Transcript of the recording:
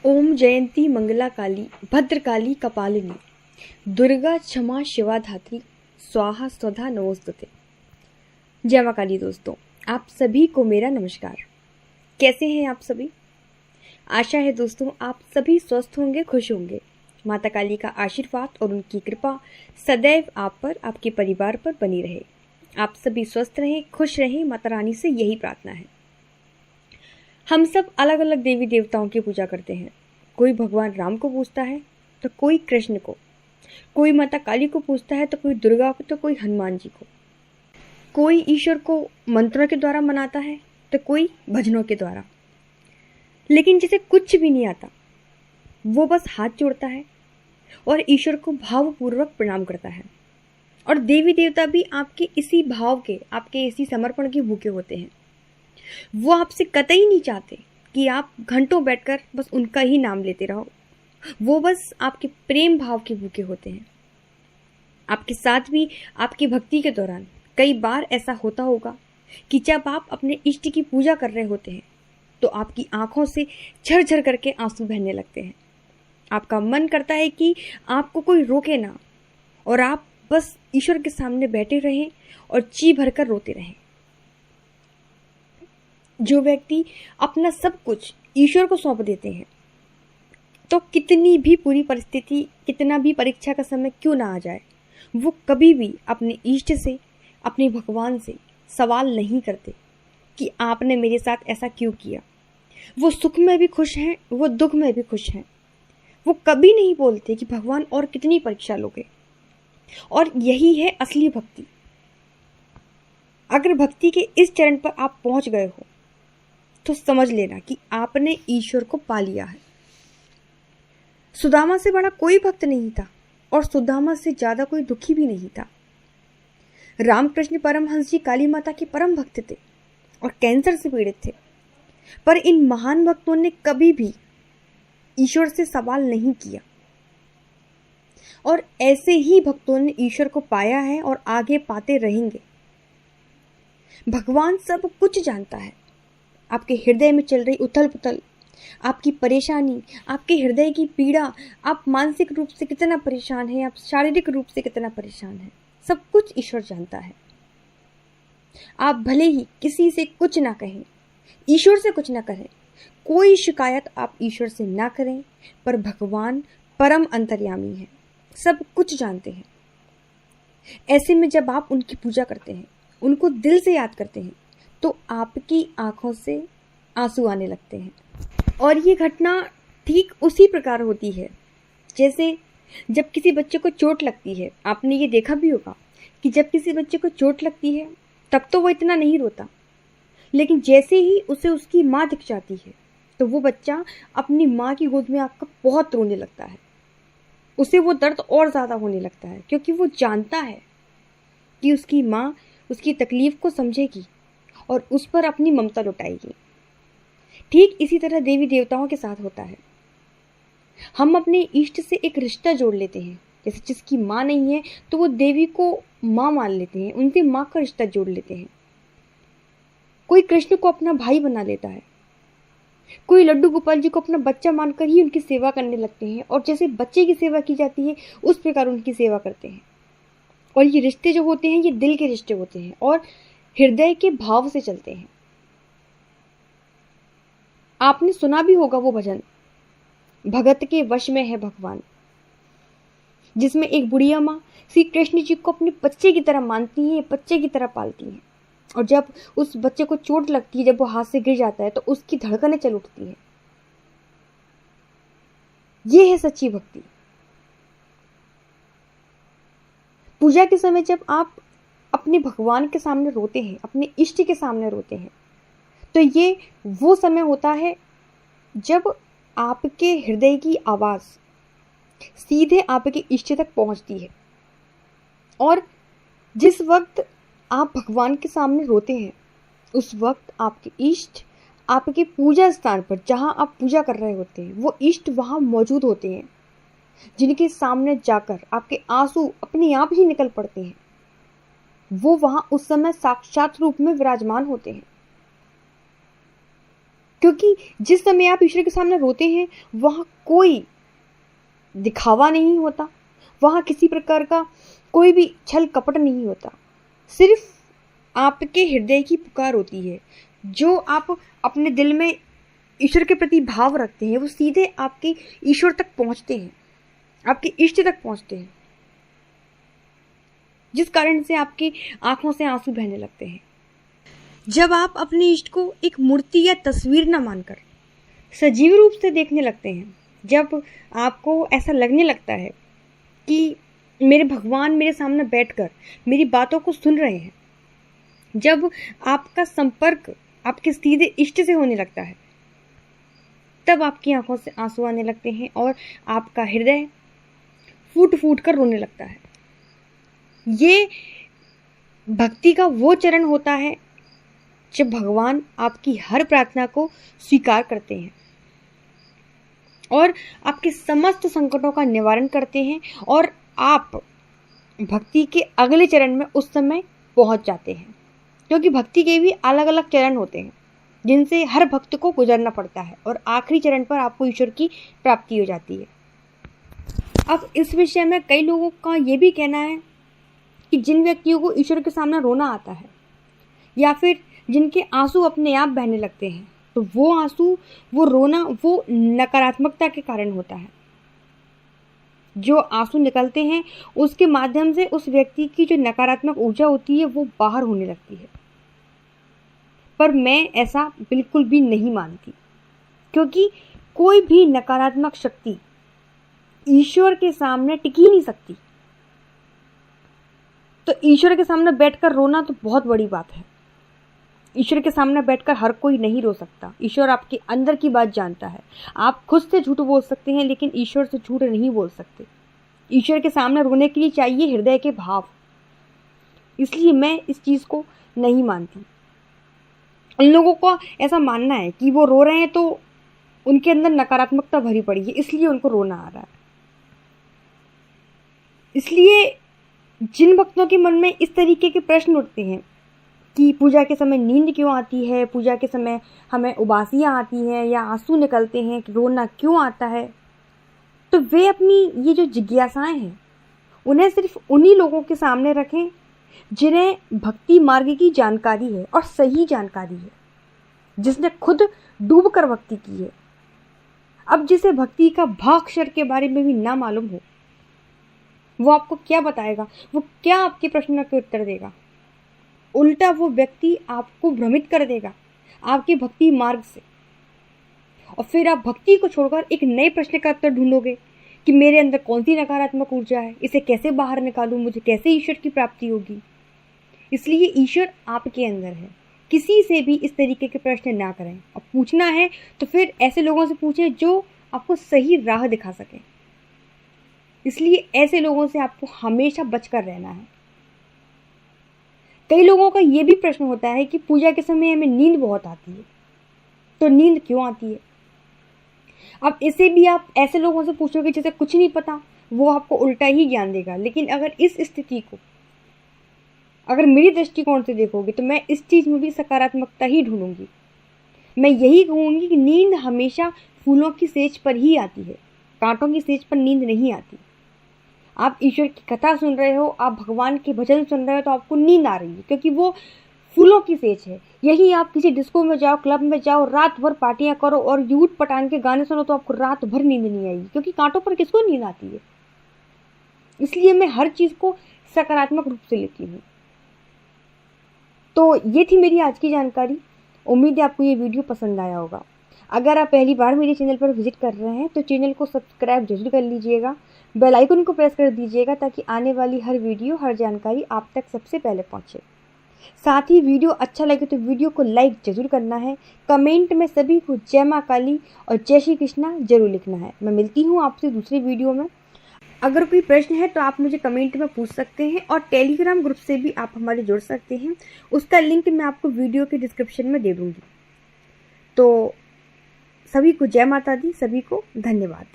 ओम जयंती मंगला काली भद्रकाली कपालिनी दुर्गा क्षमा शिवा धात्री स्वाहा स्वधा नमोस्तुते। जय मां काली। दोस्तों, आप सभी को मेरा नमस्कार। कैसे हैं आप सभी? आशा है दोस्तों आप सभी स्वस्थ होंगे, खुश होंगे। माता काली का आशीर्वाद और उनकी कृपा सदैव आप पर, आपके परिवार पर बनी रहे। आप सभी स्वस्थ रहें, खुश रहें, माता रानी से यही प्रार्थना है। हम सब अलग अलग देवी देवताओं की पूजा करते हैं। कोई भगवान राम को पूजता है तो कोई कृष्ण को, कोई माता काली को पूजता है तो कोई दुर्गा को, तो कोई हनुमान जी को। कोई ईश्वर को मंत्रों के द्वारा मनाता है तो कोई भजनों के द्वारा। लेकिन जिसे कुछ भी नहीं आता वो बस हाथ जोड़ता है और ईश्वर को भावपूर्वक प्रणाम करता है। और देवी देवता भी आपके इसी भाव के, आपके इसी समर्पण के भूखे होते हैं। वो आपसे कतई नहीं चाहते कि आप घंटों बैठकर बस उनका ही नाम लेते रहो। वो बस आपके प्रेम भाव के भूखे होते हैं। आपके साथ भी आपकी भक्ति के दौरान कई बार ऐसा होता होगा कि जब आप अपने इष्ट की पूजा कर रहे होते हैं तो आपकी आंखों से झरझर करके आंसू बहने लगते हैं। आपका मन करता है कि आपको कोई रोके ना और आप बस ईश्वर के सामने बैठे रहें और जी भरकर रोते रहें। जो व्यक्ति अपना सब कुछ ईश्वर को सौंप देते हैं तो कितनी भी बुरी परिस्थिति, कितना भी परीक्षा का समय क्यों ना आ जाए, वो कभी भी अपने इष्ट से, अपने भगवान से सवाल नहीं करते कि आपने मेरे साथ ऐसा क्यों किया। वो सुख में भी खुश हैं, वो दुख में भी खुश हैं। वो कभी नहीं बोलते कि भगवान और कितनी परीक्षा लोगे। और यही है असली भक्ति। अगर भक्ति के इस चरण पर आप पहुंच गए हो तो समझ लेना कि आपने ईश्वर को पा लिया है। सुदामा से बड़ा कोई भक्त नहीं था और सुदामा से ज्यादा कोई दुखी भी नहीं था। रामकृष्ण परमहंस जी काली माता के परम भक्त थे और कैंसर से पीड़ित थे। पर इन महान भक्तों ने कभी भी ईश्वर से सवाल नहीं किया और ऐसे ही भक्तों ने ईश्वर को पाया है और आगे पाते रहेंगे। भगवान सब कुछ जानता है। आपके हृदय में चल रही उथल पुथल, आपकी परेशानी, आपके हृदय की पीड़ा, आप मानसिक रूप से कितना परेशान हैं, आप शारीरिक रूप से कितना परेशान हैं, सब कुछ ईश्वर जानता है। आप भले ही किसी से कुछ ना कहें, ईश्वर से कुछ ना कहें, कोई शिकायत आप ईश्वर से ना करें, पर भगवान परम अंतर्यामी है, सब कुछ जानते हैं। ऐसे में जब आप उनकी पूजा करते हैं, उनको दिल से याद करते हैं, तो आपकी आंखों से आंसू आने लगते हैं। और ये घटना ठीक उसी प्रकार होती है जैसे जब किसी बच्चे को चोट लगती है। आपने ये देखा भी होगा कि जब किसी बच्चे को चोट लगती है तब तो वो इतना नहीं रोता, लेकिन जैसे ही उसे उसकी माँ दिख जाती है तो वो बच्चा अपनी माँ की गोद में आकर बहुत रोने लगता है। उसे वो दर्द और ज़्यादा होने लगता है क्योंकि वो जानता है कि उसकी माँ उसकी तकलीफ को समझेगी और उस पर अपनी ममता लुटाएगी। ठीक इसी तरह देवी देवताओं के साथ होता है। हम अपने इष्ट से एक रिश्ता जोड़ लेते हैं। जैसे जिसकी माँ नहीं है तो वो देवी को माँ मान लेते हैं, उनसे माँ का रिश्ता जोड़ लेते हैं। कोई कृष्ण को अपना भाई बना लेता है, कोई लड्डू गोपाल जी को अपना बच्चा मानकर ही उनकी सेवा करने लगते हैं और जैसे बच्चे की सेवा की जाती है उस प्रकार उनकी सेवा करते हैं। और ये रिश्ते जो होते हैं ये दिल के रिश्ते होते हैं और हृदय के भाव से चलते हैं। आपने सुना भी होगा वो भजन, भगत के वश में है भगवान, जिसमें एक बुढ़िया माँ श्री कृष्ण जी को अपने बच्चे की तरह मानती है, बच्चे की तरह पालती है। और जब उस बच्चे को चोट लगती है, जब वो हाथ से गिर जाता है तो उसकी धड़कनें चल उठती है। ये है सच्ची भक्ति। पूजा के समय जब आप अपने भगवान के सामने रोते हैं, अपने इष्ट के सामने रोते हैं, तो ये वो समय होता है जब आपके हृदय की आवाज सीधे आपके इष्ट तक पहुंचती है। और जिस वक्त आप भगवान के सामने रोते हैं उस वक्त आपके इष्ट आपके पूजा स्थान पर, जहां आप पूजा कर रहे होते हैं, वो इष्ट वहां मौजूद होते हैं, जिनके सामने जाकर आपके आंसू अपने आप ही निकल पड़ते हैं। वो वहां उस समय साक्षात रूप में विराजमान होते हैं। क्योंकि जिस समय आप ईश्वर के सामने रोते हैं वहाँ कोई दिखावा नहीं होता, वहाँ किसी प्रकार का कोई भी छल कपट नहीं होता, सिर्फ आपके हृदय की पुकार होती है। जो आप अपने दिल में ईश्वर के प्रति भाव रखते हैं वो सीधे आपके ईश्वर तक पहुंचते हैं, आपके इष्ट तक पहुंचते हैं, जिस कारण से आपकी आंखों से आंसू बहने लगते हैं। जब आप अपने इष्ट को एक मूर्ति या तस्वीर न मानकर सजीव रूप से देखने लगते हैं, जब आपको ऐसा लगने लगता है कि मेरे भगवान मेरे सामने बैठकर मेरी बातों को सुन रहे हैं, जब आपका संपर्क आपके सीधे इष्ट से होने लगता है, तब आपकी आंखों से आंसू आने लगते हैं और आपका हृदय फूट फूट कर रोने लगता है। ये भक्ति का वो चरण होता है जब भगवान आपकी हर प्रार्थना को स्वीकार करते हैं और आपके समस्त संकटों का निवारण करते हैं और आप भक्ति के अगले चरण में उस समय पहुंच जाते हैं। क्योंकि भक्ति के भी अलग अलग चरण होते हैं जिनसे हर भक्त को गुजरना पड़ता है और आखिरी चरण पर आपको ईश्वर की प्राप्ति हो जाती है। अब इस विषय में कई लोगों का ये भी कहना है कि जिन व्यक्तियों को ईश्वर के सामने रोना आता है या फिर जिनके आंसू अपने आप बहने लगते हैं, तो वो आंसू, वो रोना, वो नकारात्मकता के कारण होता है। जो आंसू निकलते हैं उसके माध्यम से उस व्यक्ति की जो नकारात्मक ऊर्जा होती है वो बाहर होने लगती है। पर मैं ऐसा बिल्कुल भी नहीं मानती, क्योंकि कोई भी नकारात्मक शक्ति ईश्वर के सामने टिक ही नहीं सकती। तो ईश्वर के सामने बैठकर रोना तो बहुत बड़ी बात है। ईश्वर के सामने बैठकर हर कोई नहीं रो सकता। ईश्वर आपके अंदर की बात जानता है। आप खुद से झूठ बोल सकते हैं लेकिन ईश्वर से झूठ नहीं बोल सकते। ईश्वर के सामने रोने के लिए चाहिए हृदय के भाव। इसलिए मैं इस चीज़ को नहीं मानती। उन लोगों को ऐसा मानना है कि वो रो रहे हैं तो उनके अंदर नकारात्मकता भरी पड़ी है, इसलिए उनको रोना आ रहा है। इसलिए जिन भक्तों के मन में इस तरीके के प्रश्न उठते हैं कि पूजा के समय नींद क्यों आती है, पूजा के समय हमें उबासियाँ आती हैं या आंसू निकलते हैं, रोना क्यों आता है, तो वे अपनी ये जो जिज्ञासाएं हैं उन्हें सिर्फ उन्हीं लोगों के सामने रखें जिन्हें भक्ति मार्ग की जानकारी है और सही जानकारी है, जिसने खुद डूबकर भक्ति की है। अब जिसे भक्ति का भाक्षर के बारे में भी ना मालूम हो, वो आपको क्या बताएगा, वो क्या आपके प्रश्नों के उत्तर देगा। उल्टा वो व्यक्ति आपको भ्रमित कर देगा आपके भक्ति मार्ग से, और फिर आप भक्ति को छोड़कर एक नए प्रश्न का उत्तर ढूंढोगे कि मेरे अंदर कौन सी नकारात्मक ऊर्जा है, इसे कैसे बाहर निकालूं, मुझे कैसे ईश्वर की प्राप्ति होगी। इसलिए ईश्वर आपके अंदर है। किसी से भी इस तरीके के प्रश्न ना करें, और पूछना है तो फिर ऐसे लोगों से पूछें जो आपको सही राह दिखा सके। इसलिए ऐसे लोगों से आपको हमेशा बचकर रहना है। कई लोगों का ये भी प्रश्न होता है कि पूजा के समय हमें नींद बहुत आती है, तो नींद क्यों आती है। अब इसे भी आप ऐसे लोगों से पूछोगे जिसे कुछ नहीं पता, वो आपको उल्टा ही ज्ञान देगा। लेकिन अगर इस स्थिति को अगर मेरी दृष्टिकोण से देखोगे तो मैं इस चीज़ में भी सकारात्मकता ही ढूंढूंगी। मैं यही कहूँगी कि नींद हमेशा फूलों की सेज पर ही आती है, कांटों की सेज पर नींद नहीं आती। आप ईश्वर की कथा सुन रहे हो, आप भगवान के भजन सुन रहे हो, तो आपको नींद आ रही है क्योंकि वो फूलों की सेज है। यही आप किसी डिस्को में जाओ, क्लब में जाओ, रात भर पार्टियां करो और यूट पटान के गाने सुनो तो आपको रात भर नींद नहीं आएगी, क्योंकि कांटों पर किसको नींद आती है। इसलिए मैं हर चीज़ को सकारात्मक रूप से लेती हूँ। तो ये थी मेरी आज की जानकारी। उम्मीद है आपको ये वीडियो पसंद आया होगा। अगर आप पहली बार मेरे चैनल पर विजिट कर रहे हैं तो चैनल को सब्सक्राइब जरूर कर लीजिएगा, बेल आइकन को प्रेस कर दीजिएगा ताकि आने वाली हर वीडियो, हर जानकारी आप तक सबसे पहले पहुंचे। साथ ही वीडियो अच्छा लगे तो वीडियो को लाइक जरूर करना है। कमेंट में सभी को जय माँ काली और जय श्री कृष्णा जरूर लिखना है। मैं मिलती हूँ आपसे दूसरी वीडियो में। अगर कोई प्रश्न है तो आप मुझे कमेंट में पूछ सकते हैं और टेलीग्राम ग्रुप से भी आप हमारे जुड़ सकते हैं। उसका लिंक मैं आपको वीडियो के डिस्क्रिप्शन में दे दूँगी। तो सभी को जय माता दी, सभी को धन्यवाद।